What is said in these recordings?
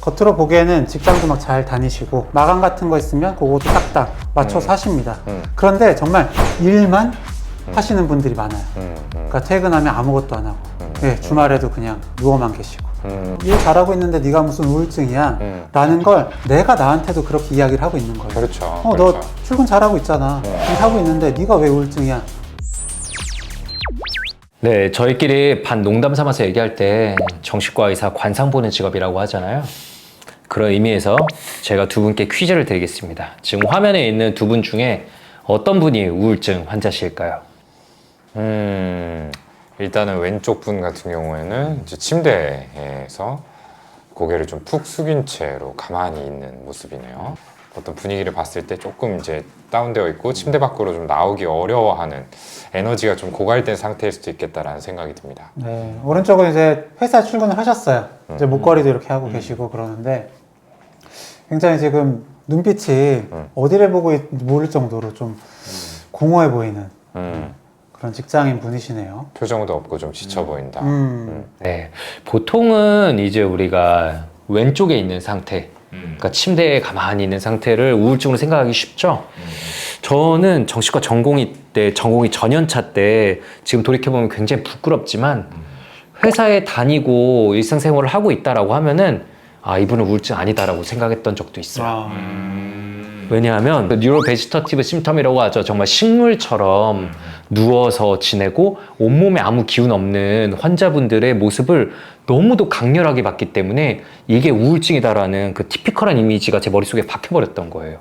겉으로 보기에는 직장도 막 잘 다니시고 마감 같은 거 있으면 그것도 딱딱 맞춰서 하십니다. 그런데 정말 일만 하시는 분들이 많아요. 그러니까 퇴근하면 아무것도 안 하고 예, 주말에도 그냥 누워만 계시고 일 잘하고 있는데 네가 무슨 우울증이야 라는 걸 내가 나한테도 그렇게 이야기를 하고 있는 거예요. 그렇죠. 너 그렇죠. 출근 잘하고 있잖아. 일하고 있는데 네가 왜 우울증이야? 네, 저희끼리 반 농담 삼아서 얘기할 때 정신과 의사 관상 보는 직업이라고 하잖아요. 그런 의미에서 제가 두 분께 퀴즈를 드리겠습니다. 지금 화면에 있는 두 분 중에 어떤 분이 우울증 환자실까요? 일단은 왼쪽 분 같은 경우에는 이제 침대에서 고개를 좀 푹 숙인 채로 가만히 있는 모습이네요. 어떤 분위기를 봤을 때 조금 이제 다운되어 있고 침대 밖으로 좀 나오기 어려워하는 에너지가 좀 고갈된 상태일 수도 있겠다라는 생각이 듭니다. 네, 오른쪽은 이제 회사 출근을 하셨어요. 이제 목걸이도 이렇게 하고 계시고 그러는데 굉장히 지금 눈빛이 어디를 보고 있는지 모를 정도로 좀 공허해 보이는 그런 직장인 분이시네요. 표정도 없고 좀 지쳐 보인다. 네, 보통은 이제 우리가 왼쪽에 있는 상태, 그러니까 침대에 가만히 있는 상태를 우울증으로 생각하기 쉽죠? 저는 정신과 전공이 전연차 때 지금 돌이켜보면 굉장히 부끄럽지만 회사에 다니고 일상생활을 하고 있다라고 하면은 아, 이분은 우울증 아니다라고 생각했던 적도 있어요. 왜냐하면 뉴로베지터티브 심텀이라고 하죠. 정말 식물처럼 누워서 지내고 온몸에 아무 기운 없는 환자분들의 모습을 너무도 강렬하게 봤기 때문에 이게 우울증이다라는 그 티피컬한 이미지가 제 머릿속에 박혀버렸던 거예요.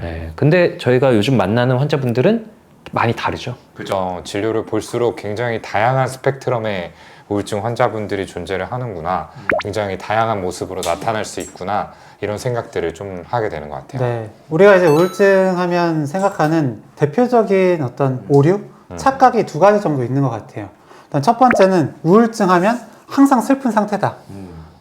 네, 근데 저희가 요즘 만나는 환자분들은 많이 다르죠. 그죠. 진료를 볼수록 굉장히 다양한 스펙트럼의 우울증 환자분들이 존재를 하는구나. 굉장히 다양한 모습으로 나타날 수 있구나. 이런 생각들을 좀 하게 되는 것 같아요. 네, 우리가 이제 우울증 하면 생각하는 대표적인 어떤 오류, 착각이 두 가지 정도 있는 것 같아요. 일단 첫 번째는 우울증 하면 항상 슬픈 상태다.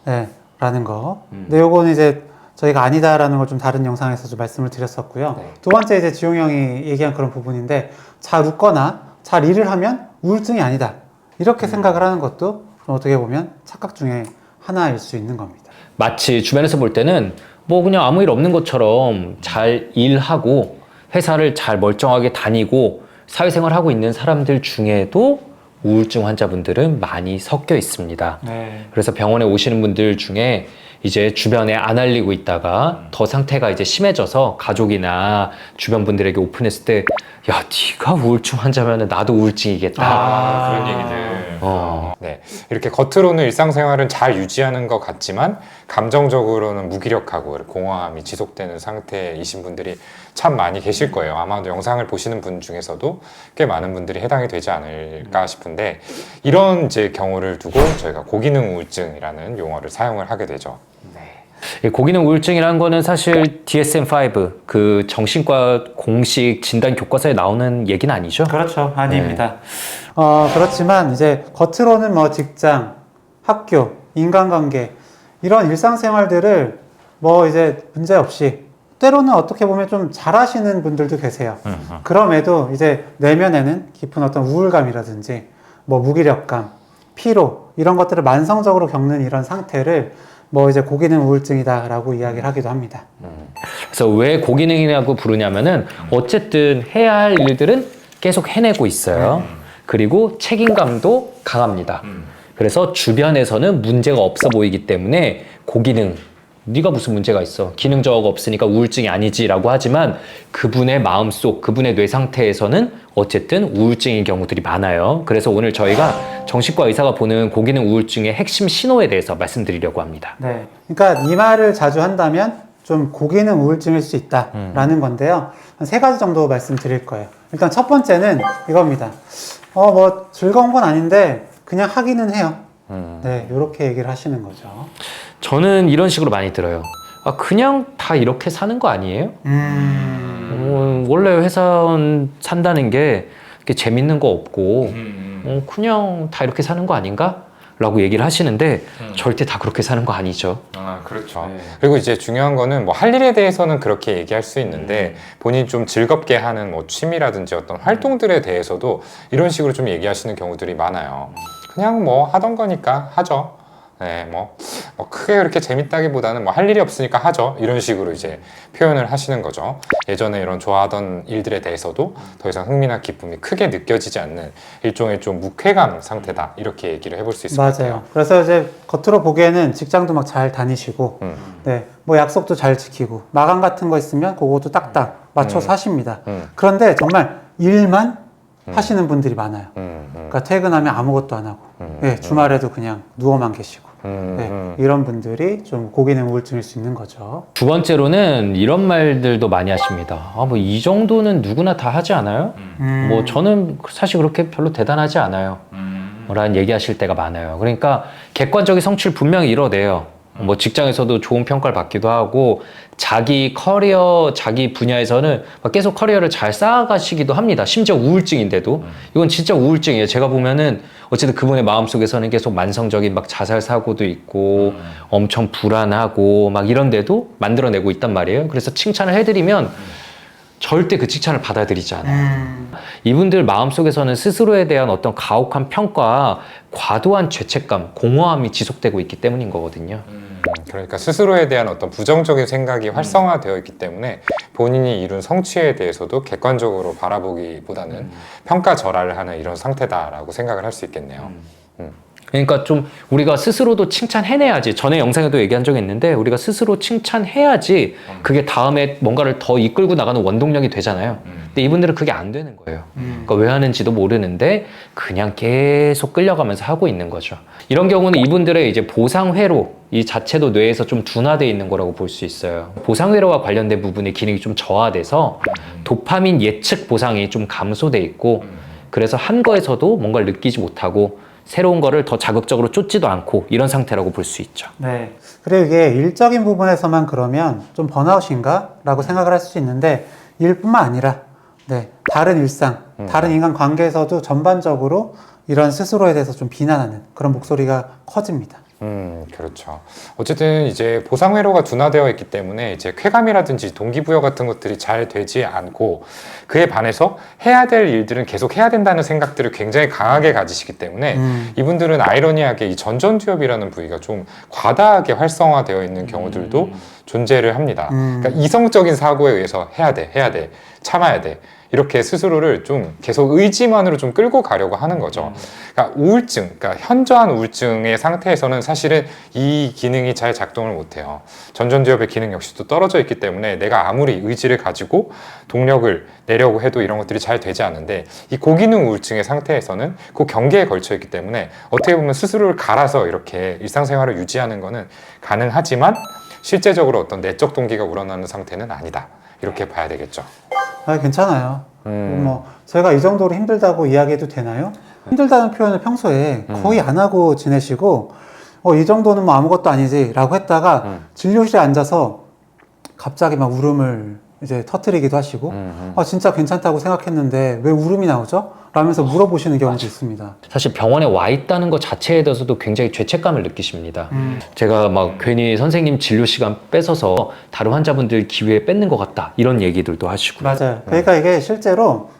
네, 라는 거. 근데 요거는 이제 저희가 아니다라는 걸 좀 다른 영상에서 좀 말씀을 드렸었고요. 네. 두 번째 이제 지용 형이 얘기한 그런 부분인데 잘 웃거나 잘 일을 하면 우울증이 아니다. 이렇게 생각을 하는 것도 어떻게 보면 착각 중에 하나일 수 있는 겁니다. 마치 주변에서 볼 때는 뭐 그냥 아무 일 없는 것처럼 잘 일하고 회사를 잘 멀쩡하게 다니고 사회생활하고 있는 사람들 중에도 우울증 환자분들은 많이 섞여 있습니다. 네. 그래서 병원에 오시는 분들 중에 이제 주변에 안 알리고 있다가 더 상태가 이제 심해져서 가족이나 주변 분들에게 오픈했을 때 야, 네가 우울증 환자면 나도 우울증이겠다. 그런 얘기들. 네, 이렇게 겉으로는 일상생활은 잘 유지하는 것 같지만 감정적으로는 무기력하고 공허함이 지속되는 상태이신 분들이 참 많이 계실 거예요. 아마도 영상을 보시는 분 중에서도 꽤 많은 분들이 해당이 되지 않을까 싶은데 이런 이제 경우를 두고 저희가 고기능 우울증이라는 용어를 사용을 하게 되죠. 이 고기능 우울증이라는 거는 사실 DSM-5 그 정신과 공식 진단 교과서에 나오는 얘기는 아니죠? 그렇죠. 아닙니다. 그렇지만 이제 겉으로는 뭐 직장, 학교, 인간관계 이런 일상생활들을 뭐 이제 문제 없이 때로는 어떻게 보면 좀 잘하시는 분들도 계세요. 그럼에도 이제 내면에는 깊은 어떤 우울감이라든지 뭐 무기력감, 피로 이런 것들을 만성적으로 겪는 이런 상태를 뭐 이제 고기능 우울증이다라고 이야기를 하기도 합니다. 그래서 왜 고기능이라고 부르냐면은 어쨌든 해야 할 일들은 계속 해내고 있어요. 그리고 책임감도 강합니다. 그래서 주변에서는 문제가 없어 보이기 때문에 고기능, 네가 무슨 문제가 있어, 기능적 없으니까 우울증이 아니지라고 하지만 그분의 마음속, 그분의 뇌 상태에서는 어쨌든 우울증인 경우들이 많아요. 그래서 오늘 저희가 정신과 의사가 보는 고기능 우울증의 핵심 신호에 대해서 말씀드리려고 합니다. 네, 그러니까 이 말을 자주 한다면 좀 고기능 우울증일 수 있다라는 건데요. 한 세 가지 정도 말씀드릴 거예요. 일단 첫 번째는 이겁니다. 뭐 즐거운 건 아닌데 그냥 하기는 해요. 네, 이렇게 얘기를 하시는 거죠. 저는 이런 식으로 많이 들어요. 아, 그냥 다 이렇게 사는 거 아니에요? 원래 회사원 산다는 게 이렇게 재밌는 거 없고 그냥 다 이렇게 사는 거 아닌가? 라고 얘기를 하시는데 절대 다 그렇게 사는 거 아니죠. 그렇죠. 그리고 이제 중요한 거는 뭐 할 일에 대해서는 그렇게 얘기할 수 있는데 본인이 좀 즐겁게 하는 뭐 취미라든지 어떤 활동들에 대해서도 이런 식으로 좀 얘기하시는 경우들이 많아요. 그냥 뭐 하던 거니까 하죠. 네, 뭐 크게 그렇게 재밌다기보다는 뭐 할 일이 없으니까 하죠. 이런 식으로 이제 표현을 하시는 거죠. 예전에 이런 좋아하던 일들에 대해서도 더 이상 흥미나 기쁨이 크게 느껴지지 않는 일종의 좀 무쾌감 상태다. 이렇게 얘기를 해볼 수 있을 것 맞아요. 같아요. 그래서 이제 겉으로 보기에는 직장도 막 잘 다니시고, 네, 뭐 약속도 잘 지키고, 마감 같은 거 있으면 그것도 딱딱 맞춰서 하십니다. 그런데 정말 일만 하시는 분들이 많아요. 그러니까 퇴근하면 아무것도 안 하고, 네, 주말에도 그냥 누워만 계시고, 네, 이런 분들이 좀 고기능 우울증일 수 있는 거죠. 두 번째로는 이런 말들도 많이 하십니다. 아, 뭐 이 정도는 누구나 다 하지 않아요? 뭐 저는 사실 그렇게 별로 대단하지 않아요. 라는 얘기하실 때가 많아요. 그러니까 객관적인 성취를 분명히 이뤄내요. 뭐 직장에서도 좋은 평가를 받기도 하고 자기 커리어, 자기 분야에서는 막 계속 커리어를 잘 쌓아가시기도 합니다. 심지어 우울증인데도 이건 진짜 우울증이에요. 제가 보면은 어쨌든 그분의 마음속에서는 계속 만성적인 막 자살 사고도 있고 엄청 불안하고 막 이런데도 만들어내고 있단 말이에요. 그래서 칭찬을 해드리면 절대 그 칭찬을 받아들이지 않아요. 이분들 마음속에서는 스스로에 대한 어떤 가혹한 평가, 과도한 죄책감, 공허함이 지속되고 있기 때문인 거거든요. 그러니까 스스로에 대한 어떤 부정적인 생각이 활성화되어 있기 때문에 본인이 이룬 성취에 대해서도 객관적으로 바라보기보다는 평가절하를 하는 이런 상태다라고 생각을 할 수 있겠네요. 그러니까 좀 우리가 스스로도 칭찬해내야지. 전에 영상에도 얘기한 적이 있는데 우리가 스스로 칭찬해야지 그게 다음에 뭔가를 더 이끌고 나가는 원동력이 되잖아요. 근데 이분들은 그게 안 되는 거예요. 그러니까 왜 하는지도 모르는데 그냥 계속 끌려가면서 하고 있는 거죠. 이런 경우는 이분들의 이제 보상회로 이 자체도 뇌에서 좀 둔화되어 있는 거라고 볼 수 있어요. 보상회로와 관련된 부분의 기능이 좀 저하돼서 도파민 예측 보상이 좀 감소돼 있고 그래서 한 거에서도 뭔가를 느끼지 못하고 새로운 거를 더 자극적으로 쫓지도 않고 이런 상태라고 볼 수 있죠. 네. 그리고 이게 일적인 부분에서만 그러면 좀 번아웃인가? 라고 생각을 할 수 있는데, 일뿐만 아니라, 네, 다른 일상, 다른 인간 관계에서도 전반적으로 이런 스스로에 대해서 좀 비난하는 그런 목소리가 커집니다. 그렇죠. 어쨌든 이제 보상회로가 둔화되어 있기 때문에 이제 쾌감이라든지 동기부여 같은 것들이 잘 되지 않고 그에 반해서 해야 될 일들은 계속 해야 된다는 생각들을 굉장히 강하게 가지시기 때문에 이분들은 아이러니하게 이 전전두엽이라는 부위가 좀 과다하게 활성화되어 있는 경우들도 존재를 합니다. 그러니까 이성적인 사고에 의해서 해야 돼, 참아야 돼. 이렇게 스스로를 좀 계속 의지만으로 좀 끌고 가려고 하는 거죠. 그러니까 우울증, 그러니까 현저한 우울증의 상태에서는 사실은 이 기능이 잘 작동을 못해요. 전전두엽의 기능 역시도 떨어져 있기 때문에 내가 아무리 의지를 가지고 동력을 내려고 해도 이런 것들이 잘 되지 않는데 이 고기능 우울증의 상태에서는 그 경계에 걸쳐 있기 때문에 어떻게 보면 스스로를 갈아서 이렇게 일상생활을 유지하는 거는 가능하지만 실제적으로 어떤 내적 동기가 우러나는 상태는 아니다. 이렇게 봐야 되겠죠. 아, 괜찮아요. 뭐, 제가 이 정도로 힘들다고 이야기해도 되나요? 힘들다는 표현을 평소에 거의 안 하고 지내시고, 이 정도는 뭐 아무것도 아니지 라고 했다가 진료실에 앉아서 갑자기 막 울음을 이제 터뜨리기도 하시고, 진짜 괜찮다고 생각했는데 왜 울음이 나오죠? 라면서 물어보시는 경우도 있습니다. 사실 병원에 와 있다는 것 자체에 대해서도 굉장히 죄책감을 느끼십니다. 제가 막 괜히 선생님 진료 시간 뺏어서 다른 환자분들 기회에 뺏는 것 같다 이런 얘기들도 하시고요. 맞아요. 그러니까 이게 실제로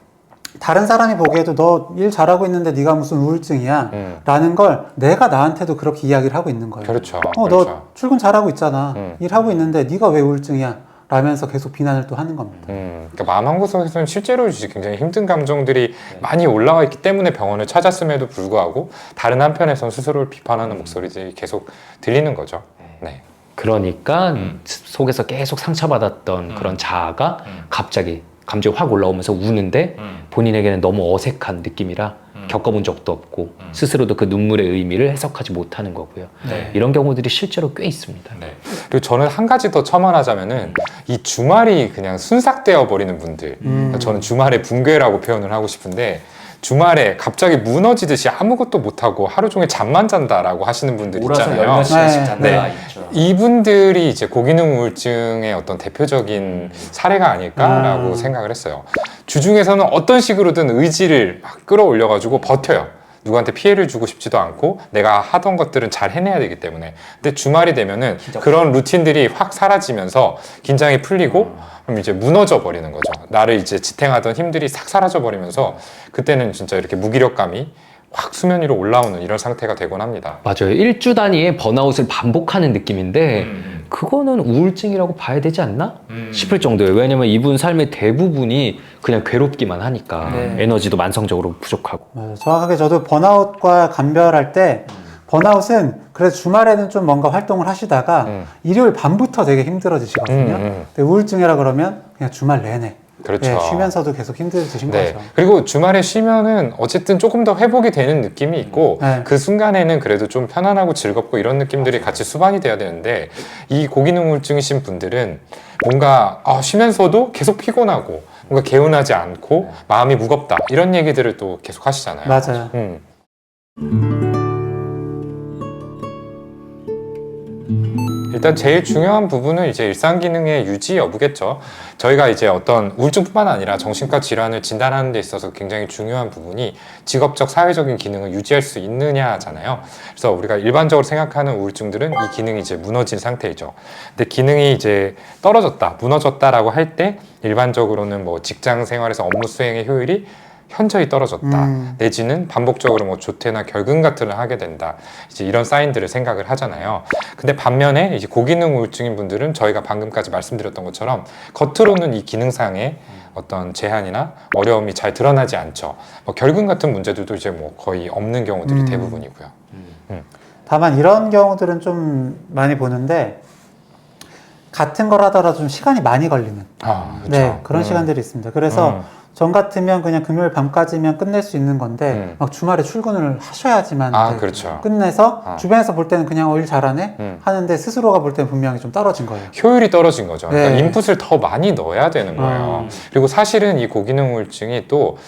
다른 사람이 보기에도 너 일 잘하고 있는데 네가 무슨 우울증이야 라는 걸 내가 나한테도 그렇게 이야기를 하고 있는 거예요. 그렇죠. 너 그렇죠. 출근 잘하고 있잖아. 일하고 있는데 네가 왜 우울증이야? 라면서 계속 비난을 또 하는 겁니다. 그러니까 마음 한구석에서는 실제로 굉장히 힘든 감정들이 많이 올라와 있기 때문에 병원을 찾았음에도 불구하고 다른 한편에선 스스로를 비판하는 목소리들이 계속 들리는 거죠. 네. 그러니까 속에서 계속 상처받았던 그런 자아가 갑자기 감정이 확 올라오면서 우는데 본인에게는 너무 어색한 느낌이라 겪어본 적도 없고 스스로도 그 눈물의 의미를 해석하지 못하는 거고요. 네. 이런 경우들이 실제로 꽤 있습니다. 네. 그리고 저는 한 가지 더 첨언하자면은 이 주말이 그냥 순삭되어 버리는 분들, 저는 주말의 붕괴라고 표현을 하고 싶은데 주말에 갑자기 무너지듯이 아무것도 못하고 하루 종일 잠만 잔다라고 하시는 분들 있잖아요. 열몇 시간씩 네. 잔다가 네. 있죠. 이분들이 이제 고기능 우울증의 어떤 대표적인 사례가 아닐까라고 생각을 했어요. 주중에서는 어떤 식으로든 의지를 막 끌어올려가지고 버텨요. 누구한테 피해를 주고 싶지도 않고 내가 하던 것들은 잘 해내야 되기 때문에. 근데 주말이 되면은 그런 루틴들이 확 사라지면서 긴장이 풀리고 그럼 이제 무너져 버리는 거죠. 나를 이제 지탱하던 힘들이 싹 사라져 버리면서 그때는 진짜 이렇게 무기력감이 확 수면 위로 올라오는 이런 상태가 되곤 합니다. 맞아요. 일주 단위의 번아웃을 반복하는 느낌인데 그거는 우울증이라고 봐야 되지 않나 싶을 정도예요. 왜냐면 이분 삶의 대부분이 그냥 괴롭기만 하니까 네. 에너지도 만성적으로 부족하고. 맞아요. 정확하게 저도 번아웃과 감별할 때 번아웃은 그래서 주말에는 좀 뭔가 활동을 하시다가 일요일 밤부터 되게 힘들어지시거든요. 근데 우울증이라 그러면 그냥 주말 내내 그렇죠. 예, 쉬면서도 계속 힘들어지신 네. 거죠. 그리고 주말에 쉬면은 어쨌든 조금 더 회복이 되는 느낌이 있고 네. 그 순간에는 그래도 좀 편안하고 즐겁고 이런 느낌들이 같이 수반이 돼야 되는데 이 고기능 우울증이신 분들은 뭔가 쉬면서도 계속 피곤하고 뭔가 개운하지 않고 마음이 무겁다 이런 얘기들을 또 계속 하시잖아요. 맞아요. 일단 제일 중요한 부분은 이제 일상 기능의 유지 여부겠죠. 저희가 이제 어떤 우울증뿐만 아니라 정신과 질환을 진단하는 데 있어서 굉장히 중요한 부분이 직업적 사회적인 기능을 유지할 수 있느냐잖아요. 그래서 우리가 일반적으로 생각하는 우울증들은 이 기능이 이제 무너진 상태이죠. 근데 기능이 이제 떨어졌다, 무너졌다라고 할 때 일반적으로는 뭐 직장 생활에서 업무 수행의 효율이 현저히 떨어졌다. 내지는 반복적으로 뭐 조퇴나 결근 같은 걸 하게 된다. 이제 이런 사인들을 생각을 하잖아요. 근데 반면에 이제 고기능 우울증인 분들은 저희가 방금까지 말씀드렸던 것처럼 겉으로는 이 기능상의 어떤 제한이나 어려움이 잘 드러나지 않죠. 뭐 결근 같은 문제들도 이제 뭐 거의 없는 경우들이 대부분이고요. 다만 이런 경우들은 좀 많이 보는데 같은 걸 하더라도 좀 시간이 많이 걸리는 그렇죠. 네, 그런 시간들이 있습니다. 그래서 전 같으면 그냥 금요일 밤까지면 끝낼 수 있는 건데 막 주말에 출근을 하셔야지만 그렇죠. 끝내서 주변에서 볼 때는 그냥 일 잘하네 하는데 스스로가 볼 때는 분명히 좀 떨어진 거예요. 효율이 떨어진 거죠. 그러니까 네. 인풋을 더 많이 넣어야 되는 거예요. 그리고 사실은 이 고기능 우울증이 또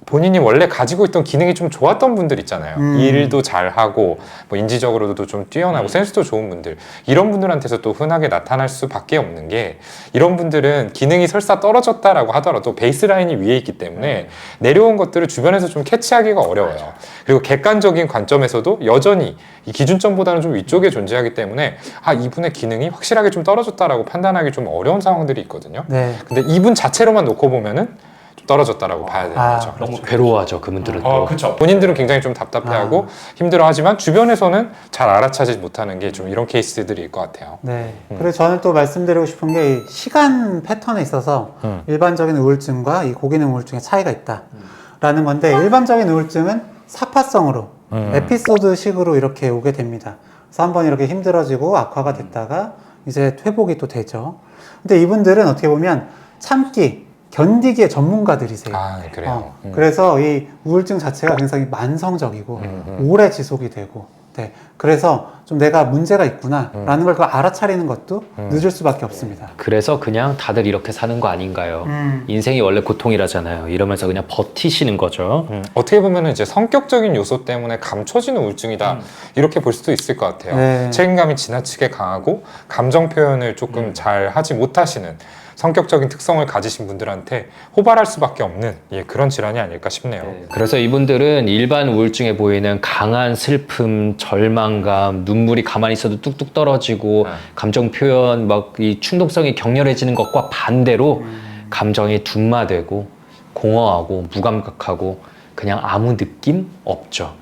본인이 원래 가지고 있던 기능이 좀 좋았던 분들 있잖아요. 일도 잘하고 뭐 인지적으로도 좀 뛰어나고 센스도 좋은 분들, 이런 분들한테서 또 흔하게 나타날 수밖에 없는 게, 이런 분들은 기능이 설사 떨어졌다라고 하더라도 베이스라인이 위에 있기 때문에 내려온 것들을 주변에서 좀 캐치하기가 어려워요. 그리고 객관적인 관점에서도 여전히 이 기준점보다는 좀 위쪽에 존재하기 때문에 이분의 기능이 확실하게 좀 떨어졌다라고 판단하기 좀 어려운 상황들이 있거든요. 네. 근데 이분 자체로만 놓고 보면은 좀 떨어졌다라고 봐야 되는 거죠. 너무 괴로워하죠, 그분들은 또. 그렇죠. 본인들은 굉장히 좀 답답해하고 힘들어하지만 주변에서는 잘 알아차지 못하는 게 좀 이런 케이스들일 것 같아요. 네. 그리고 저는 또 말씀드리고 싶은 게 이 시간 패턴에 있어서 일반적인 우울증과 이 고기능 우울증의 차이가 있다라는 건데, 일반적인 우울증은 사파성으로 에피소드식으로 이렇게 오게 됩니다. 그래서 한번 이렇게 힘들어지고 악화가 됐다가 이제 회복이 또 되죠. 근데 이분들은 어떻게 보면 참기, 견디기의 전문가들이세요. 그래요. 그래서 이 우울증 자체가 굉장히 만성적이고 오래 지속이 되고, 네. 그래서 좀 내가 문제가 있구나라는 걸 알아차리는 것도 늦을 수밖에 없습니다. 그래서 그냥 다들 이렇게 사는 거 아닌가요? 인생이 원래 고통이라잖아요. 이러면서 그냥 버티시는 거죠. 어떻게 보면 이제 성격적인 요소 때문에 감춰지는 우울증이다, 이렇게 볼 수도 있을 것 같아요. 네. 책임감이 지나치게 강하고 감정 표현을 조금 잘 하지 못하시는 성격적인 특성을 가지신 분들한테 호발할 수밖에 없는 그런 질환이 아닐까 싶네요. 그래서 이분들은 일반 우울증에 보이는 강한 슬픔, 절망감, 눈물이 가만히 있어도 뚝뚝 떨어지고 감정 표현, 막 이 충동성이 격렬해지는 것과 반대로 감정이 둔마되고 공허하고 무감각하고 그냥 아무 느낌 없죠.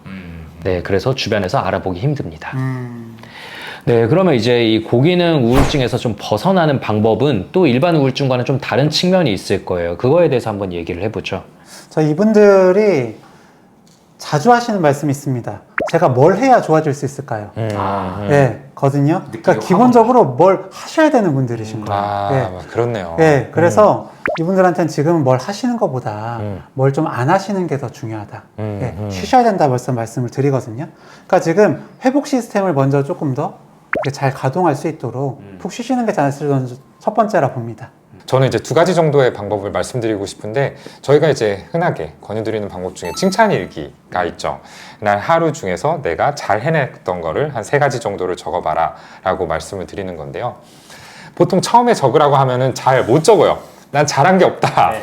네, 그래서 주변에서 알아보기 힘듭니다. 네, 그러면 이제 이 고기능 우울증에서 좀 벗어나는 방법은 또 일반 우울증과는 좀 다른 측면이 있을 거예요. 그거에 대해서 한번 얘기를 해보죠. 이분들이 자주 하시는 말씀이 있습니다. 제가 뭘 해야 좋아질 수 있을까요? 네, 거든요. 그러니까 기본적으로 뭘 하셔야 되는 분들이신 거예요. 그렇네요. 네, 그래서 이분들한테는 지금 뭘 하시는 것보다 뭘 좀 안 하시는 게 더 중요하다. 쉬셔야 된다 벌써 말씀을 드리거든요. 그러니까 지금 회복 시스템을 먼저 조금 더 잘 가동할 수 있도록 푹 쉬시는 게 첫 번째라 봅니다. 저는 이제 2가지 정도의 방법을 말씀드리고 싶은데, 저희가 이제 흔하게 권유드리는 방법 중에 칭찬 일기가 있죠. 날 하루 중에서 내가 잘 해냈던 거를 한 3가지 정도를 적어봐라 라고 말씀을 드리는 건데요. 보통 처음에 적으라고 하면은 잘 못 적어요. 난 잘한 게 없다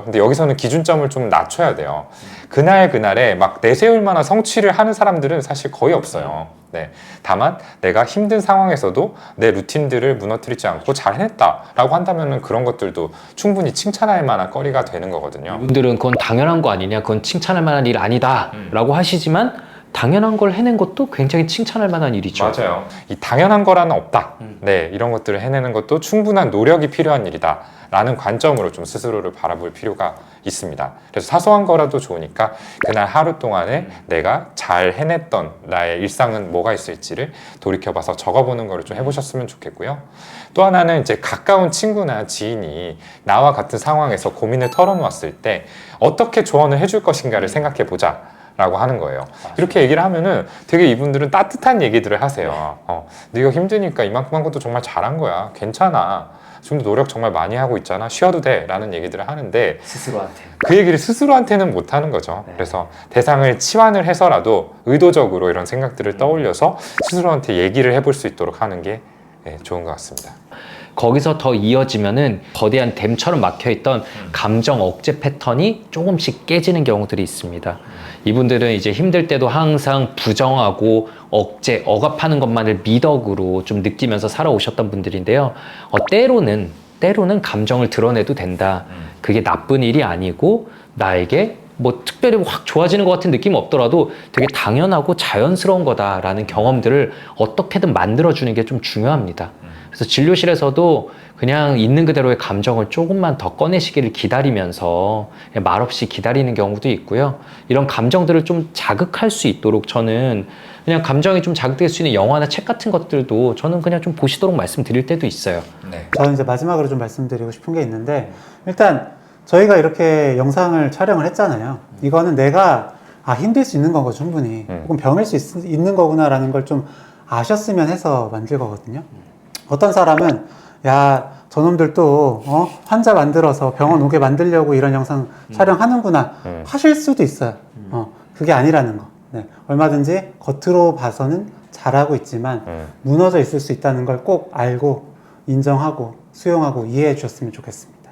근데 여기서는 기준점을 좀 낮춰야 돼요. 그날 그날에 막 내세울 만한 성취를 하는 사람들은 사실 거의 없어요. 네. 다만 내가 힘든 상황에서도 내 루틴들을 무너뜨리지 않고 잘 해냈다라고 한다면은 그런 것들도 충분히 칭찬할 만한 거리가 되는 거거든요. 이분들은 그건 당연한 거 아니냐, 그건 칭찬할 만한 일 아니다 라고 하시지만 당연한 걸 해낸 것도 굉장히 칭찬할 만한 일이죠. 맞아요. 이 당연한 거라는 없다. 네, 이런 것들을 해내는 것도 충분한 노력이 필요한 일이다. 라는 관점으로 좀 스스로를 바라볼 필요가 있습니다. 그래서 사소한 거라도 좋으니까 그날 하루 동안에 내가 잘 해냈던 나의 일상은 뭐가 있을지를 돌이켜봐서 적어보는 거를 좀 해보셨으면 좋겠고요. 또 하나는 이제 가까운 친구나 지인이 나와 같은 상황에서 고민을 털어놓았을 때 어떻게 조언을 해줄 것인가를 생각해 보자. 라고 하는 거예요. 이렇게 얘기를 하면은 되게 이분들은 따뜻한 얘기들을 하세요. 네가 힘드니까 이만큼 한 것도 정말 잘한 거야. 괜찮아. 지금도 노력 정말 많이 하고 있잖아. 쉬어도 돼. 라는 얘기들을 하는데 스스로한테. 그 얘기를 스스로한테는 못 하는 거죠. 네. 그래서 대상을 치환을 해서라도 의도적으로 이런 생각들을 떠올려서 스스로한테 얘기를 해볼 수 있도록 하는 게 좋은 것 같습니다. 거기서 더 이어지면은 거대한 댐처럼 막혀있던 감정 억제 패턴이 조금씩 깨지는 경우들이 있습니다. 이분들은 이제 힘들 때도 항상 부정하고 억제, 억압하는 것만을 미덕으로 좀 느끼면서 살아오셨던 분들인데요. 때로는 감정을 드러내도 된다. 그게 나쁜 일이 아니고 나에게 뭐 특별히 확 좋아지는 것 같은 느낌이 없더라도 되게 당연하고 자연스러운 거다라는 경험들을 어떻게든 만들어주는 게 좀 중요합니다. 그래서 진료실에서도 그냥 있는 그대로의 감정을 조금만 더 꺼내시기를 기다리면서 말없이 기다리는 경우도 있고요. 이런 감정들을 좀 자극할 수 있도록 저는 그냥 감정이 좀 자극될 수 있는 영화나 책 같은 것들도 저는 그냥 좀 보시도록 말씀드릴 때도 있어요. 네. 저는 이제 마지막으로 좀 말씀드리고 싶은 게 있는데, 일단 저희가 이렇게 영상을 촬영을 했잖아요. 이거는 내가 힘들 수 있는 거고 충분히 혹은 병일 수 있는 거구나라는 걸 좀 아셨으면 해서 만들 거거든요. 어떤 사람은 야 저놈들도 환자 만들어서 병원 오게 만들려고 이런 영상 촬영하는구나 하실 수도 있어요. 그게 아니라는 거. 네. 얼마든지 겉으로 봐서는 잘하고 있지만 무너져 있을 수 있다는 걸 꼭 알고 인정하고 수용하고 이해해 주셨으면 좋겠습니다.